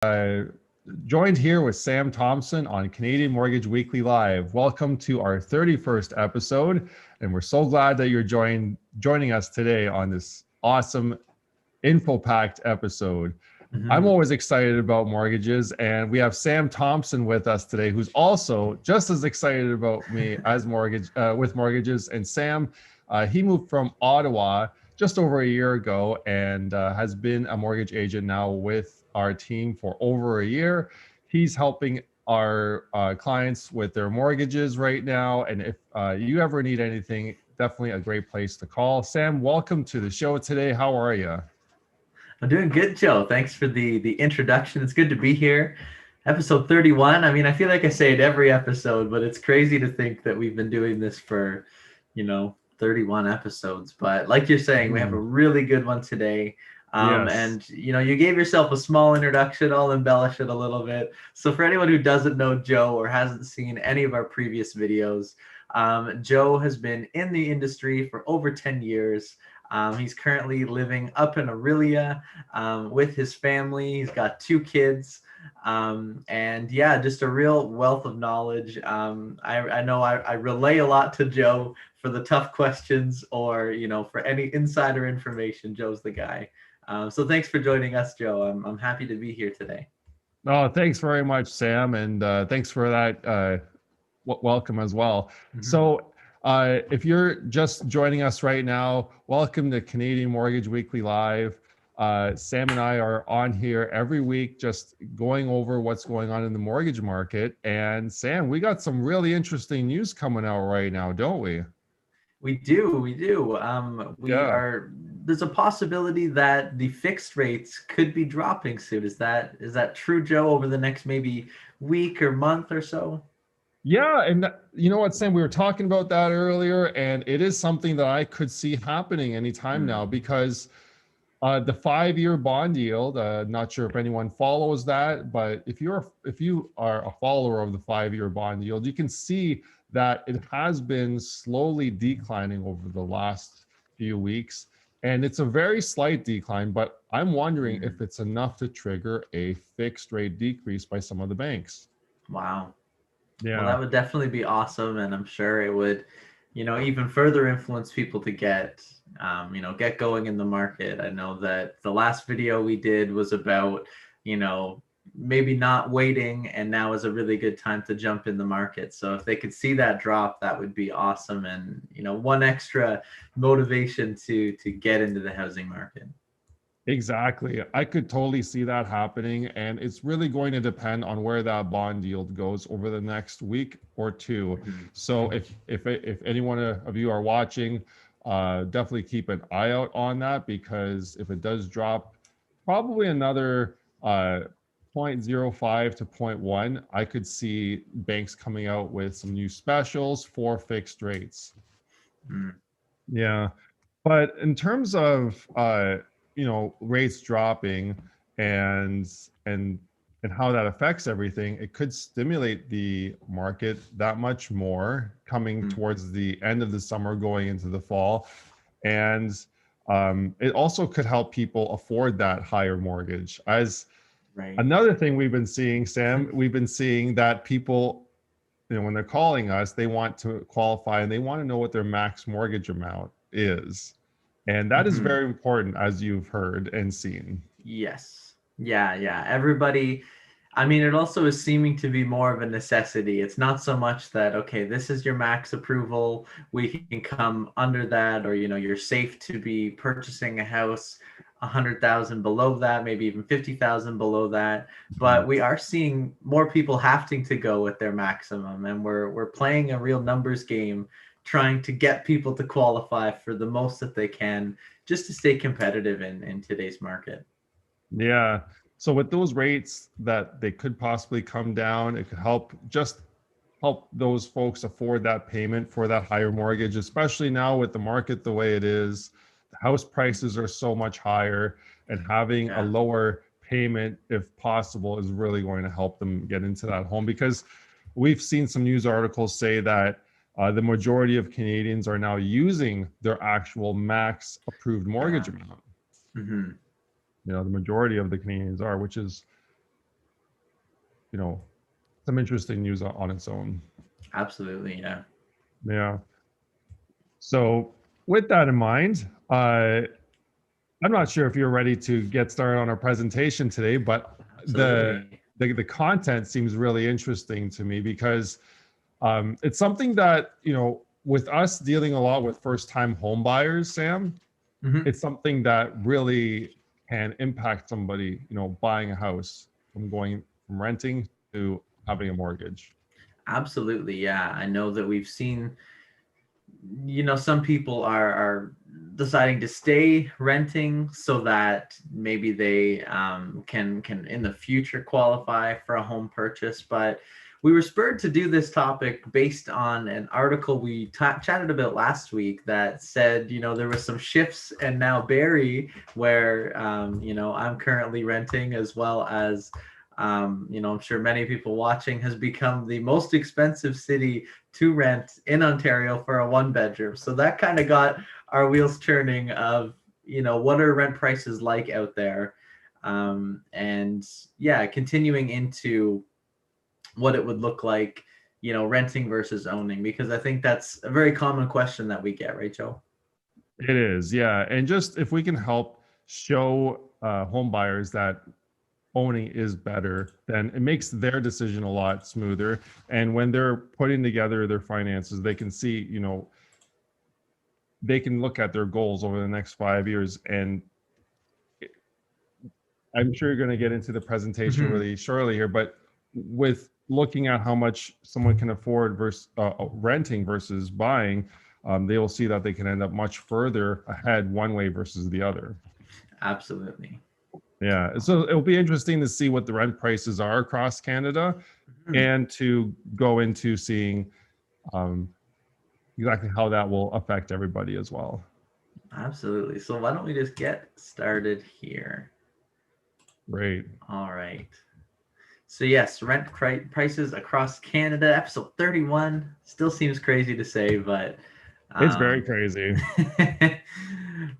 uh, joined here with Sam Thompson on Canadian Mortgage Weekly Live. Welcome to our 31st episode, and we're so glad that you're joining us today on this awesome info-packed episode. I'm always excited about mortgages, and we have Sam Thompson with us today, who's also just as excited about me as with mortgages. And Sam, he moved from Ottawa just over a year ago and has been a mortgage agent now with our team for over a year. He's helping our clients with their mortgages right now. And if you ever need anything, definitely a great place to call. Sam, welcome to the show today. How are you? I'm doing good, Joe. Thanks for the introduction. It's good to be here. Episode 31. I mean, I feel like I say it every episode, but it's crazy to think that we've been doing this for, 31 episodes. But like you're saying, we have a really good one today. Yes. And you gave yourself a small introduction. I'll embellish it a little bit. So for anyone who doesn't know Joe or hasn't seen any of our previous videos, Joe has been in the industry for over 10 years. He's currently living up in Aurelia with his family. He's got 2 kids. And yeah, just a real wealth of knowledge. I know I relay a lot to Joe for the tough questions or, for any insider information. Joe's the guy. So thanks for joining us, Joe. I'm happy to be here today. Oh, thanks very much, Sam. And thanks for that welcome as well. So if you're just joining us right now, welcome to Canadian Mortgage Weekly Live. Sam and I are on here every week just going over what's going on in the mortgage market. And Sam, we got some really interesting news coming out right now, don't we? We do. Yeah. There's a possibility that the fixed rates could be dropping soon. Is that true, Joe, over the next maybe week or month or so? Yeah, and you know what, Sam, we were talking about that earlier, and it is something that I could see happening anytime now because the 5-year bond yield, not sure if anyone follows that, but if you are a follower of the 5-year bond yield, you can see that it has been slowly declining over the last few weeks. And it's a very slight decline, but I'm wondering if it's enough to trigger a fixed rate decrease by some of the banks. Wow. Well, Yeah. that would definitely be awesome, and I'm sure it would, even further influence people to get going in the market. I know that the last video we did was about, maybe not waiting, and now is a really good time to jump in the market. So if they could see that drop, that would be awesome, and one extra motivation to get into the housing market. Exactly. I could totally see that happening. And it's really going to depend on where that bond yield goes over the next week or two. So if any one of you are watching, definitely keep an eye out on that, because if it does drop probably another 0.05 to 0.1, I could see banks coming out with some new specials for fixed rates. Yeah. But in terms of rates dropping and and and how that affects everything, it could stimulate the market that much more coming towards the end of the summer, going into the fall, and it also could help people afford that higher mortgage. As Right. another thing we've been seeing, Sam, we've been seeing that people, when they're calling us, they want to qualify and they want to know what their max mortgage amount is. And that is very important, as you've heard and seen. Yes. Yeah. Everybody, I mean, it also is seeming to be more of a necessity. It's not so much that, okay, this is your max approval, we can come under that, or, you're safe to be purchasing a house 100,000 below that, maybe even 50,000 below that. But we are seeing more people having to go with their maximum, and we're playing a real numbers game, trying to get people to qualify for the most that they can, just to stay competitive in today's market. Yeah. So with those rates that they could possibly come down, it could help those folks afford that payment for that higher mortgage, especially now with the market the way it is. The house prices are so much higher, and having a Yeah. lower payment, if possible, is really going to help them get into that home, because we've seen some news articles say that the majority of Canadians are now using their actual max approved mortgage Yeah. amount. Mm-hmm. The majority of the Canadians are, which is you know, some interesting news on its own. Absolutely, yeah. Yeah. So with that in mind, I'm not sure if you're ready to get started on our presentation today, but Absolutely. the content seems really interesting to me because it's something that, with us dealing a lot with first-time home buyers, Sam, Hmm. it's something that really can impact somebody, buying a house from going from renting to having a mortgage. Absolutely, yeah. I know that we've seen, some people are deciding to stay renting so that maybe they can in the future qualify for a home purchase. But we were spurred to do this topic based on an article we chatted about last week that said, there was some shifts, and now Barrie, where I'm currently renting, as well as I'm sure many people watching, has become the most expensive city to rent in Ontario for a one bedroom. So that kind of got our wheels turning of, what are rent prices like out there? And yeah, continuing into what it would look like, renting versus owning, because I think that's a very common question that we get, right, Joe? It is, yeah. And just if we can help show home buyers that owning is better, then it makes their decision a lot smoother. And when they're putting together their finances, they can see, they can look at their goals over the next 5 years. And I'm sure you're going to get into the presentation Mm-hmm. really shortly here, but with looking at how much someone can afford versus renting versus buying, they will see that they can end up much further ahead one way versus the other. Absolutely. Yeah, so it'll be interesting to see what the rent prices are across Canada, Mhm. and to go into seeing um, exactly how that will affect everybody as well. Absolutely. So why don't we just get started here? Great. All right. So yes, rent prices across Canada, episode 31. Still seems crazy to say, but It's very um, crazy.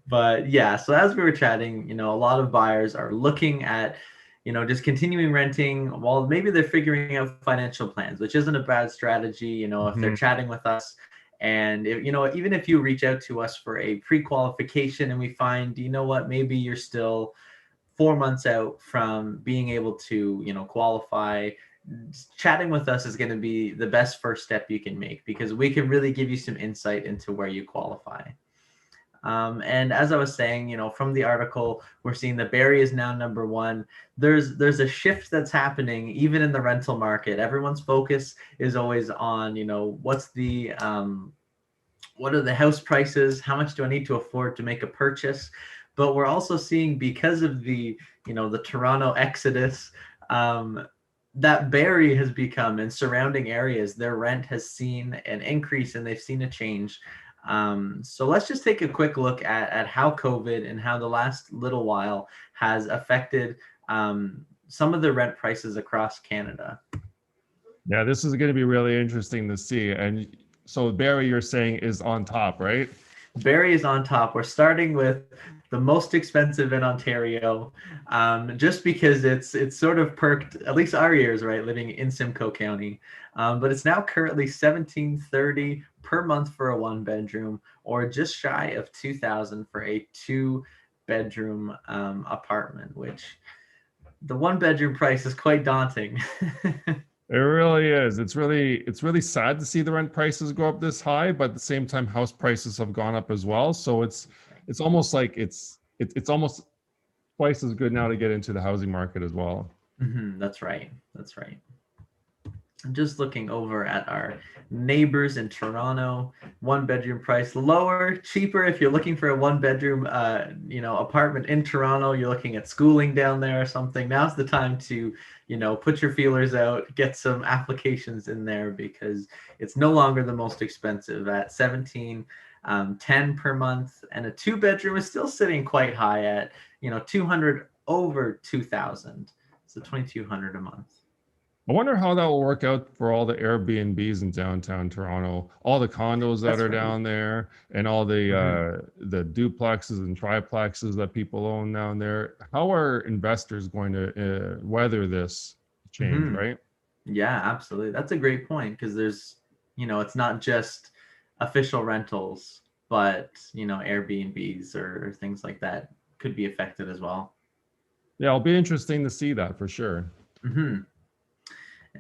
but yeah. So as we were chatting, a lot of buyers are looking at, just continuing renting while maybe they're figuring out financial plans, which isn't a bad strategy. If they're Mhm. chatting with us, and if, even if you reach out to us for a pre-qualification and we find, what, maybe you're still 4 months out from being able to, qualify, chatting with us is going to be the best first step you can make, because we can really give you some insight into where you qualify. And as I was saying, from the article, we're seeing that Barrie is now number one. There's a shift that's happening even in the rental market. Everyone's focus is always on, what are the house prices? How much do I need to afford to make a purchase? But we're also seeing, because of the Toronto exodus, that Barrie has become, in surrounding areas, their rent has seen an increase and they've seen a change. So let's just take a quick look at how COVID and how the last little while has affected some of the rent prices across Canada. Yeah, this is going to be really interesting to see. And so Barry, you're saying, is on top, right? Barrie is on top. We're starting with the most expensive in Ontario, just because it's sort of perked at least our ears, right? Living in Simcoe County, but it's now currently $1,730 per month for a one bedroom, or just shy of $2,000 for a two-bedroom apartment. Which, the one bedroom price is quite daunting. It really is. It's really sad to see the rent prices go up this high, but at the same time, house prices have gone up as well. So it's almost like it's almost twice as good now to get into the housing market as well. That's right. That's right. I'm just looking over at our neighbors in Toronto. One bedroom price lower, cheaper if you're looking for a one bedroom, apartment in Toronto. You're looking at schooling down there or something. Now's the time to, put your feelers out, get some applications in there, because it's no longer the most expensive at 1710 per month, and a two bedroom is still sitting quite high at 200 over 2,000, so 2,200 a month. I wonder how that will work out for all the Airbnbs in downtown Toronto, all the condos that That's are right. down there, and all Mhm. the duplexes and triplexes that people own down there. How are investors going to weather this change, right? Yeah, absolutely. That's a great point because there's, it's not just official rentals, but, Airbnbs or things like that could be affected as well. Yeah, it'll be interesting to see that for sure. And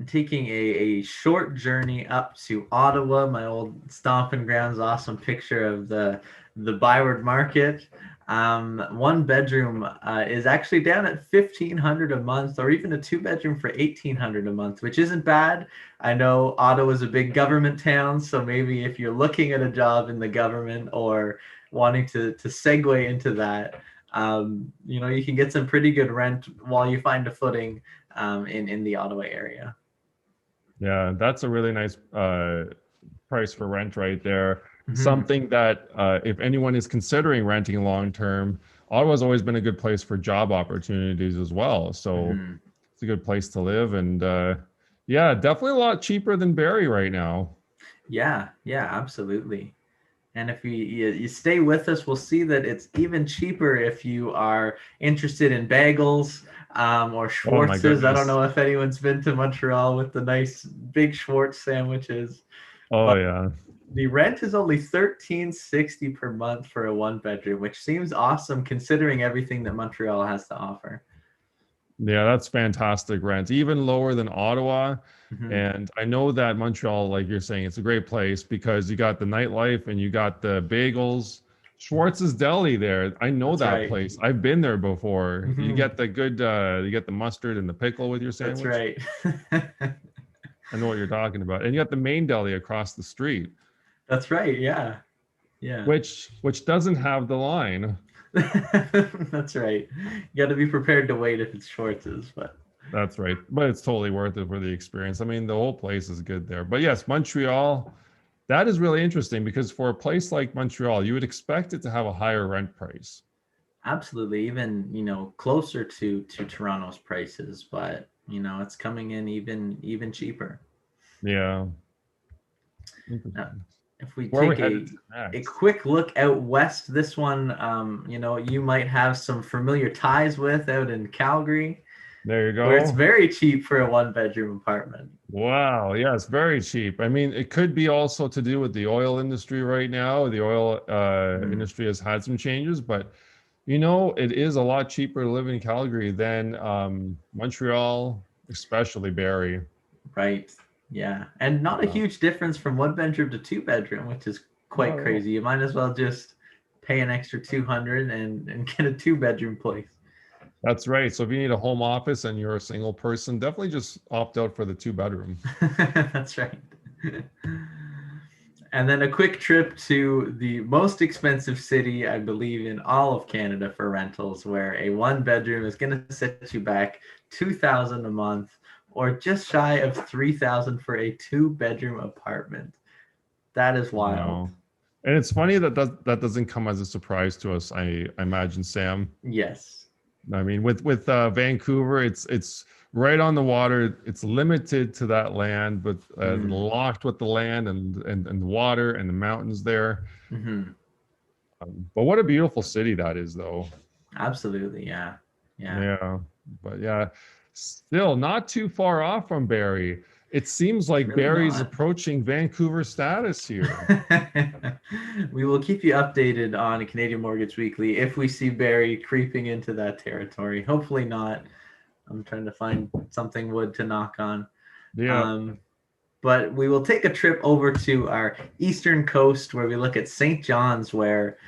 taking a short journey up to Ottawa, my old stomping grounds. Awesome picture of the Byward Market. One bedroom is actually down at $1,500 a month, or even a two bedroom for $1,800 a month, which isn't bad. I know Ottawa is a big government town, so maybe if you're looking at a job in the government or wanting to segue into that, you can get some pretty good rent while you find a footing in the Ottawa area. Yeah, that's a really nice price for rent right there. Something that if anyone is considering renting long term, Ottawa's always been a good place for job opportunities as well. So it's a good place to live, and yeah, definitely a lot cheaper than Barrie right now. Yeah, absolutely. And if you stay with us, we'll see that it's even cheaper if you are interested in bagels or Oh my Schwartz's. I don't goodness. know if anyone's been to Montreal with the nice big Schwartz sandwiches. Oh yeah. The rent is only $13.60 per month for a one bedroom, which seems awesome considering everything that Montreal has to offer. Yeah, that's fantastic rent, even lower than Ottawa. Mm-hmm. And I know that Montreal, like you're saying, it's a great place because you got the nightlife and you got the bagels. Schwartz's Deli there. I know That's that right. place. I've been there before. Mm-hmm. You get the good, you get the mustard and the pickle with your sandwich. That's right. I know what you're talking about. And you got the main deli across the street. That's right. Yeah. Yeah. Which doesn't have the line. That's right. You got to be prepared to wait if it's Schwartz's, but that's right. But it's totally worth it for the experience. I mean, the whole place is good there. But yes, Montreal, that is really interesting because for a place like Montreal, you would expect it to have a higher rent price. Absolutely, even closer to Toronto's prices, but it's coming in even cheaper. Yeah. Now, if we Where are we take headed to a next? quick look out west, this one, you might have some familiar ties with out in Calgary, There you where it's go. very cheap for a one-bedroom apartment. Wow. Yeah, it's very cheap. I mean, it could be also to do with the oil industry right now. The oil industry has had some changes, but it is a lot cheaper to live in Calgary than Montreal, especially Barrie. Right. Yeah. And not a huge difference from one bedroom to two bedroom, which is quite crazy. You might as well just pay an extra 200 and get a two bedroom place. That's right. So if you need a home office and you're a single person, definitely just opt out for the 2 bedroom. That's right. And then a quick trip to the most expensive city, I believe, in all of Canada for rentals, where a one bedroom is going to set you back $2,000 a month, or just shy of $3,000 for a two bedroom apartment. That is wild. Wow. And it's funny that doesn't come as a surprise to us, I imagine, Sam. Yes. I mean, with Vancouver, it's right on the water. It's limited to that land, but locked with the land and the water and the mountains there. But what a beautiful city that is, though. Absolutely, yeah. But yeah, still not too far off from Barrie. It seems like really Barrie's not. approaching Vancouver status here. We will keep you updated on Canadian Mortgage Weekly if we see Barrie creeping into that territory. Hopefully not. I'm trying to find something wood to knock on. Yeah. But we will take a trip over to our eastern coast where we look at St. John's, where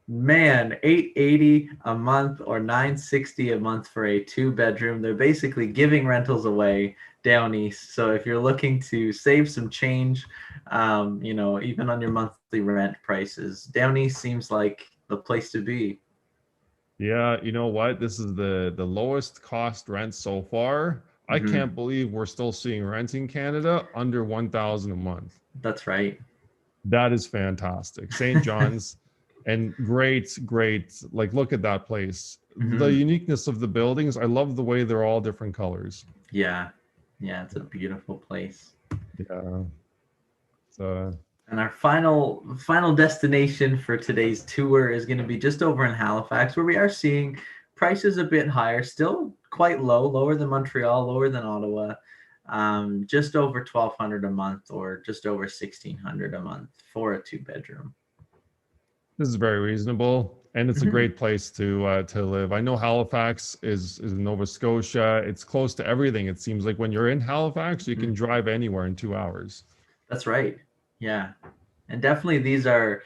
man, $880 a month or $960 a month for a two bedroom. They're basically giving rentals away down east. So if you're looking to save some change, even on your monthly rent prices, down east seems like the place to be. Yeah, you know what? This is the lowest cost rent so far. I can't believe we're still seeing rent in Canada under $1,000 a month. That's right. That is fantastic. St. John's and great. Like, look at that place. The uniqueness of the buildings. I love the way they're all different colors. Yeah, it's a beautiful place. Yeah. So. And our final destination for today's tour is going to be just over in Halifax, where we are seeing prices a bit higher, still quite low, lower than Montreal, lower than Ottawa, just over 1,200 a month or just over 1,600 a month for a 2-bedroom. This is very reasonable, and it's a great place to live. I know Halifax is in Nova Scotia. It's close to everything. It seems like when you're in Halifax, you can drive anywhere in 2 hours. That's right. Yeah. And definitely these are,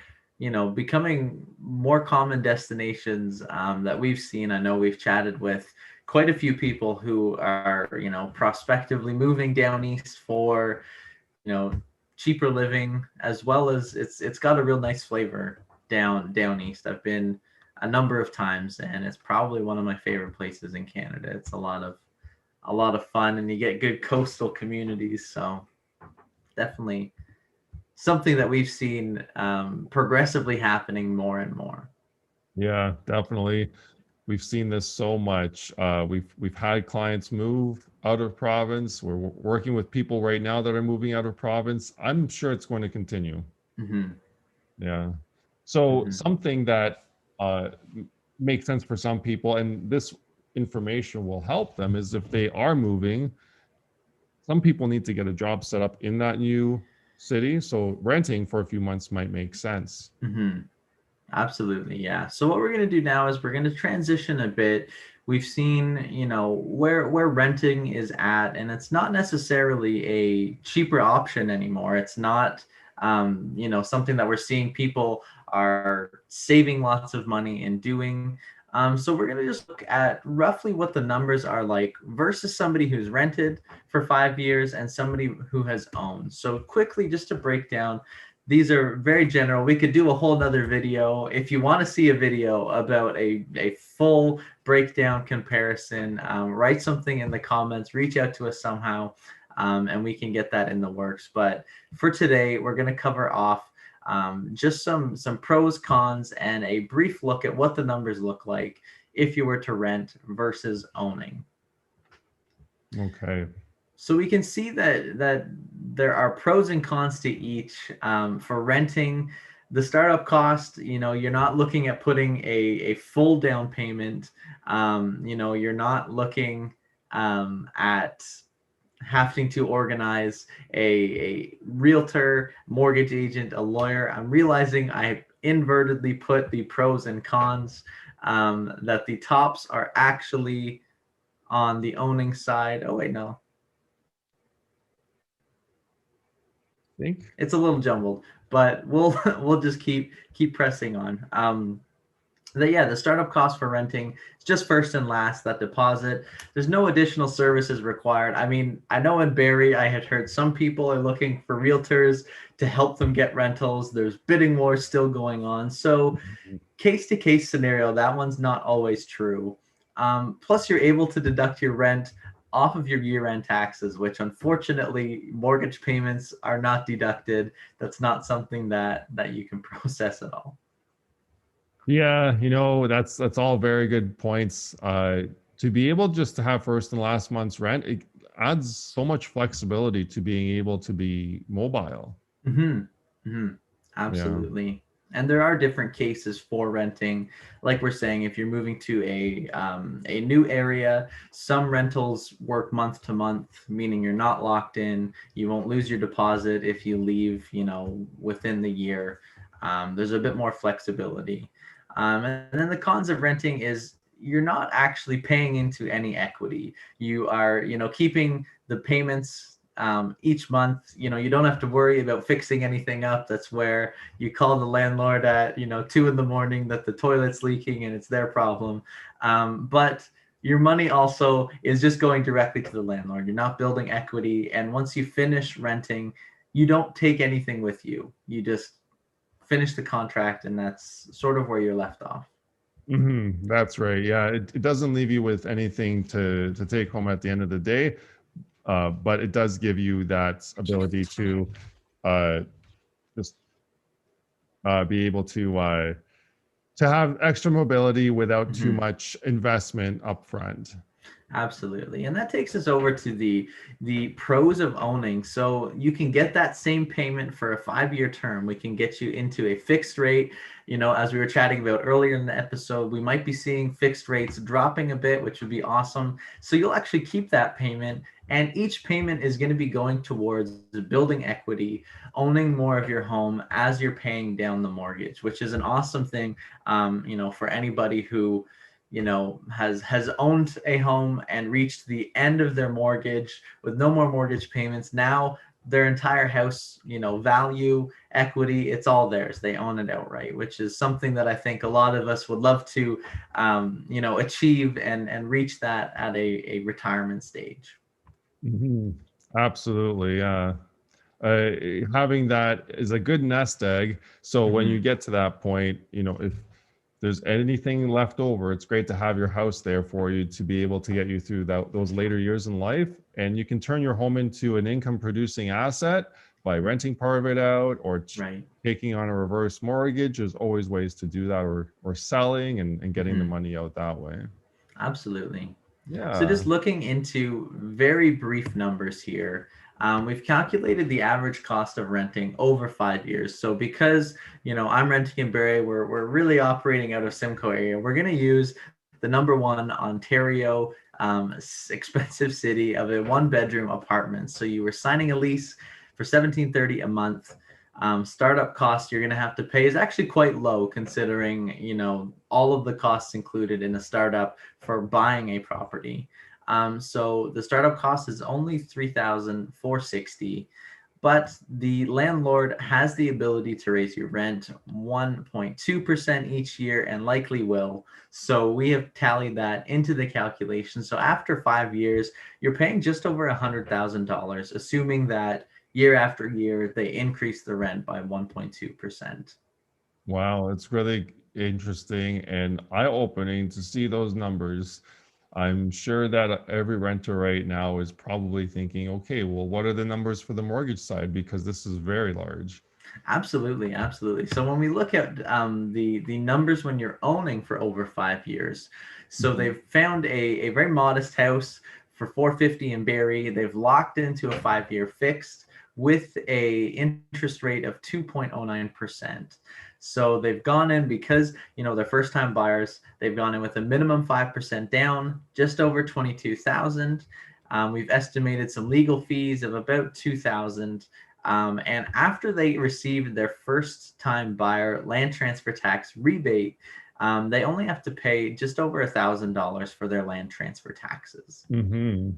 becoming more common destinations that we've seen. I know we've chatted with quite a few people who are, prospectively moving down east for, cheaper living, as well as it's got a real nice flavor down east. I've been a number of times, and it's probably one of my favorite places in Canada. It's a lot of fun, and you get good coastal communities. So definitely something that we've seen progressively happening more and more. Yeah, definitely. We've seen this so much. We've had clients move out of province. We're working with people right now that are moving out of province. I'm sure it's going to continue. Yeah. So something that makes sense for some people, and this information will help them, is if they are moving, some people need to get a job set up in that new city. So renting for a few months might make sense. Absolutely, yeah. So what we're going to do now is we're going to transition a bit. We've seen, where renting is at, and it's not necessarily a cheaper option anymore. It's not, something that we're seeing people are saving lots of money in doing. So we're going to just look at roughly what the numbers are like versus somebody who's rented for 5 years and somebody who has owned. So quickly, just to break down, these are very general. We could do a whole nother video. If you want to see a video about a full breakdown comparison, write something in the comments, reach out to us somehow, and we can get that in the works. But for today, we're going to cover off just some pros, cons, and a brief look at what the numbers look like if you were to rent versus owning. Okay. So we can see that there are pros and cons to each. For renting, the startup cost, you're not looking at putting a full down payment. You're not looking at having to organize a realtor, mortgage agent, a lawyer. I'm realizing I inadvertently put the pros and cons, that the tops are actually on the owning side. Oh, wait, no. Think It's a little jumbled, but we'll just keep pressing on. The startup cost for renting is just first and last, that deposit. There's no additional services required. I mean, I know in Barrie, I had heard some people are looking for realtors to help them get rentals. There's bidding wars still going on. So case to case scenario, that one's not always true. Plus, you're able to deduct your rent off of your year-end taxes, which unfortunately mortgage payments are not deducted. That's not something that you can process at all. Yeah, that's all very good points. To be able just to have first and last month's rent, it adds so much flexibility to being able to be mobile. Absolutely. Yeah. And there are different cases for renting. Like we're saying, if you're moving to a new area, some rentals work month to month, meaning you're not locked in. You won't lose your deposit if you leave, within the year. There's a bit more flexibility. And then the cons of renting is you're not actually paying into any equity. You are, keeping the payments each month. You don't have to worry about fixing anything up. That's where you call the landlord at 2 a.m. that the toilet's leaking and it's their problem. But your money also is just going directly to the landlord. You're not building equity, and once you finish renting, you don't take anything with you. You just finish the contract, and that's sort of where you're left off. That's right. Yeah, it doesn't leave you with anything to take home at the end of the day. But it does give you that ability to just be able to have extra mobility without too much investment upfront. Absolutely. And that takes us over to the pros of owning. So you can get that same payment for a 5-year term. We can get you into a fixed rate. You know, as we were chatting about earlier in the episode, we might be seeing fixed rates dropping a bit, which would be awesome. So you'll actually keep that payment, and each payment is going to be going towards building equity, owning more of your home as you're paying down the mortgage, which is an awesome thing, you know, for anybody who, you know, has owned a home and reached the end of their mortgage with no more mortgage payments. Now their entire house, you know, value, equity, it's all theirs. They own it outright, which is something that I think a lot of us would love to, you know, achieve and reach that at a retirement stage. Absolutely, yeah. Having that is a good nest egg. So when you get to that point, you know, if there's anything left over, it's great to have your house there for you to be able to get you through those later years in life. And you can turn your home into an income producing asset by renting part of it out, or Right. taking on a reverse mortgage. There's always ways to do that, or selling and getting the money out that way. Absolutely. So Yeah. just looking into very brief numbers here, we've calculated the average cost of renting over 5 years. So because, you know, I'm renting in Barrie, we're really operating out of Simcoe area. We're going to use the number one Ontario expensive city of a one-bedroom apartment. So you were signing a lease for $1,730 a month. Startup cost you're going to have to pay is actually quite low, considering, you know, all of the costs included in a startup for buying a property. So the startup cost is only $3,460, but the landlord has the ability to raise your rent 1.2% each year, and likely will. So we have tallied that into the calculation. So after 5 years, you're paying just over $100,000, assuming that year after year they increase the rent by 1.2%. Wow, it's really interesting and eye-opening to see those numbers. I'm sure that every renter right now is probably thinking, okay, well, what are the numbers for the mortgage side? Because this is very large. Absolutely, absolutely. So when we look at the numbers when you're owning for over 5 years, so they've found a very modest house for 450 in Barrie. They've locked into a 5-year fixed with a interest rate of 2.09%. So they've gone in, because, you know, they're first time buyers. They've gone in with a minimum 5% down, just over 22,000. We've estimated some legal fees of about 2,000. And after they received their first time buyer land transfer tax rebate, they only have to pay just over $1,000 for their land transfer taxes. Mm-hmm.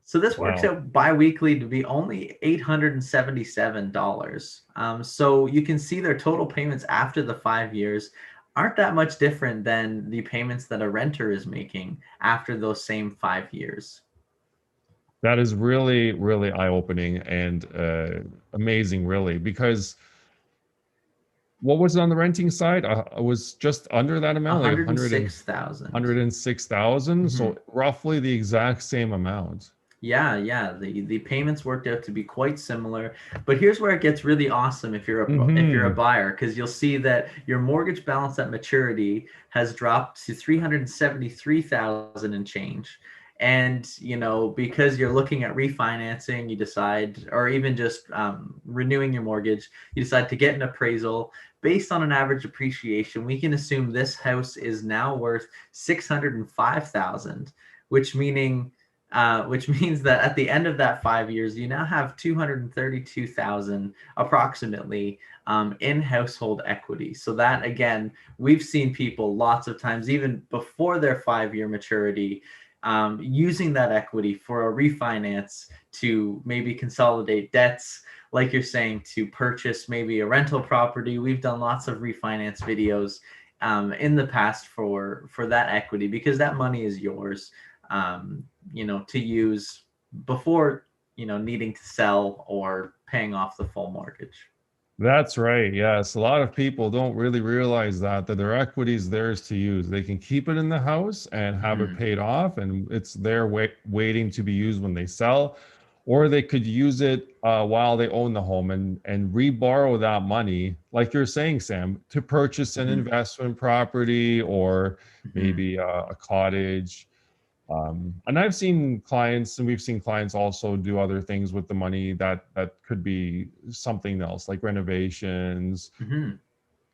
So this works Wow. out biweekly to be only $877. So you can see their total payments after the 5 years aren't that much different than the payments that a renter is making after those same 5 years. That is really, really eye-opening and amazing, really, because what was it on the renting side? I was just under that amount, like 106,000. 106,000. So roughly the exact same amount. Yeah, yeah. The payments worked out to be quite similar. But here's where it gets really awesome if you're a Mm-hmm. buyer, because you'll see that your mortgage balance at maturity has dropped to 373,000 and change. And, you know, because you're looking at refinancing, you decide, or even just renewing your mortgage, you decide to get an appraisal based on an average appreciation. We can assume this house is now worth 605,000, which meaning which means that at the end of that 5 years, you now have 232,000 approximately in household equity. So that, again, we've seen people lots of times, even before their 5-year maturity, using that equity for a refinance to maybe consolidate debts, like you're saying, to purchase maybe a rental property. We've done lots of refinance videos in the past for that equity, because that money is yours, you know, to use before, you know, needing to sell or paying off the full mortgage. That's right. Yes. A lot of people don't really realize that their equity is theirs to use. They can keep it in the house and have it paid off, and it's there waiting to be used when they sell. Or they could use it while they own the home and re-borrow that money, like you're saying, Sam, to purchase an investment property, or maybe a cottage. And I've seen clients, and we've seen clients also do other things with the money that could be something else, like renovations Hmm.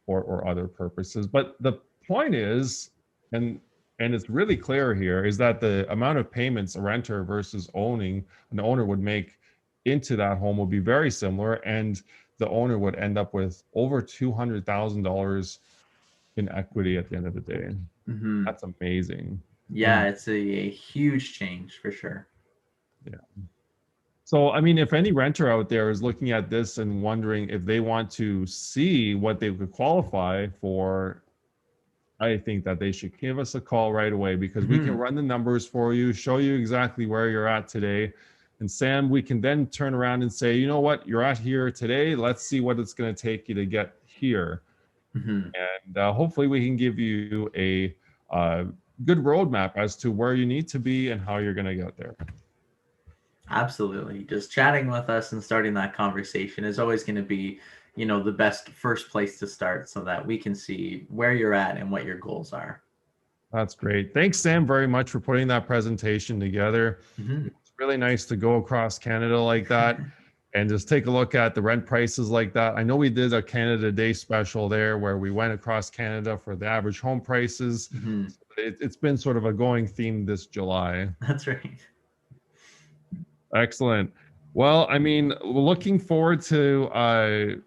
or other purposes. But the point is, and it's really clear here, is that the amount of payments a renter versus owning an owner would make into that home would be very similar, and the owner would end up with over $200,000 in equity at the end of the day. Hmm. That's amazing. Yeah, And it's a huge change for sure. yeah. So, I mean, if any renter out there is looking at this and wondering if they want to see what they could qualify for, I think that they should give us a call right away, because we can Hmm. run the numbers for you, show you exactly where you're at today. And Sam, we can then turn around and say, you know what, you're at here today. Let's see what it's going to take you to get here. Hmm. And hopefully we can give you a good roadmap as to where you need to be and how you're going to get there. Absolutely. Just chatting with us and starting that conversation is always going to be, the best first place to start so that we can see where you're at and what your goals are. That's great. Thanks, Sam, very much for putting that presentation together. Hmm. It's really nice to go across Canada like that and just take a look at the rent prices like that. I know we did a Canada Day special there where we went across Canada for the average home prices. Hmm. It's been sort of a going theme this July. That's right. Excellent. Well, I mean, looking forward to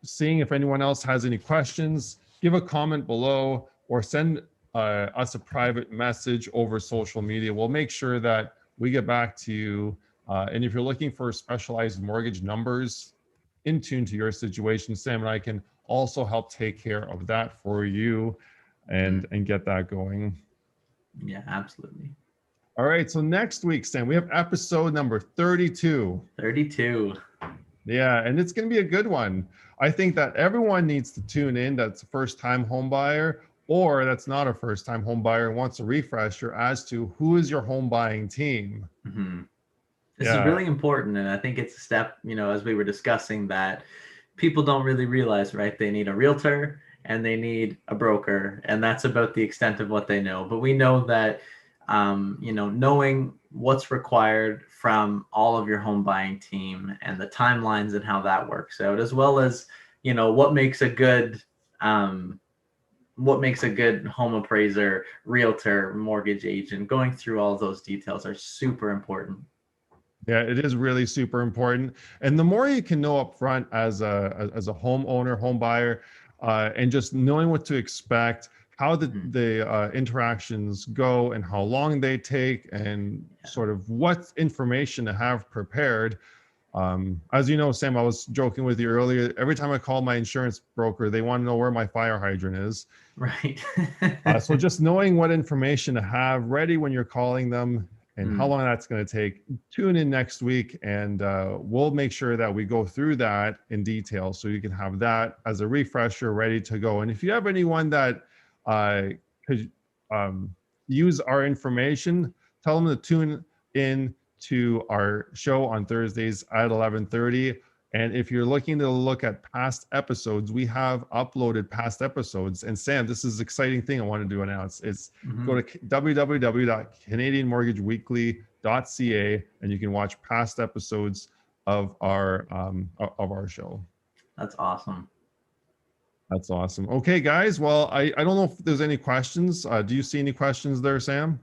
seeing if anyone else has any questions. Give a comment below or send us a private message over social media. We'll make sure that we get back to you. And if you're looking for specialized mortgage numbers in tune to your situation, Sam and I can also help take care of that for you Mhm. and get that going. Yeah, absolutely. All right. So next week, Sam, we have episode number 32. 32. Yeah, and it's going to be a good one. I think that everyone needs to tune in that's a first-time home buyer or that's not a first-time home buyer and wants a refresher as to who is your home buying team. Hmm. This is Yeah, really important. And I think it's a step, as we were discussing, that people don't really realize, right? They need a realtor and they need a broker. And that's about the extent of what they know. But we know that, knowing what's required from all of your home buying team and the timelines and how that works out, as well as, what makes a good, home appraiser, realtor, mortgage agent, going through all those details are super important. yeah, it is really super important. And the more you can know up front as a homeowner, home buyer, and just knowing what to expect, how Mhm. the interactions go and how long they take and sort of what information to have prepared. As you know, Sam, I was joking with you earlier. Every time I call my insurance broker, they want to know where my fire hydrant is. Right. So just knowing what information to have ready when you're calling them and how Mm. long that's going to take, tune in next week and we'll make sure that we go through that in detail so you can have that as a refresher ready to go. And if you have anyone that could use our information, tell them to tune in to our show on Thursdays at 11:30. And if you're looking to look at past episodes, we have uploaded past episodes. And Sam, this is an exciting thing I wanted to announce. It's go Mhm. to www.canadianmortgageweekly.ca and you can watch past episodes of our show. That's awesome. That's awesome. Okay, guys. Well, I don't know if there's any questions. Do you see any questions there, Sam?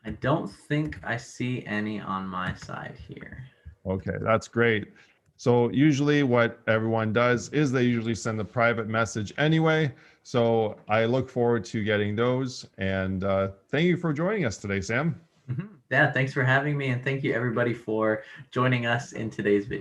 I don't think I see any on my side here. Okay, that's great. So usually what everyone does is they usually send a private message anyway. So I look forward to getting those. And thank you for joining us today, Sam. Yeah, thanks for having me. And thank you, everybody, for joining us in today's video.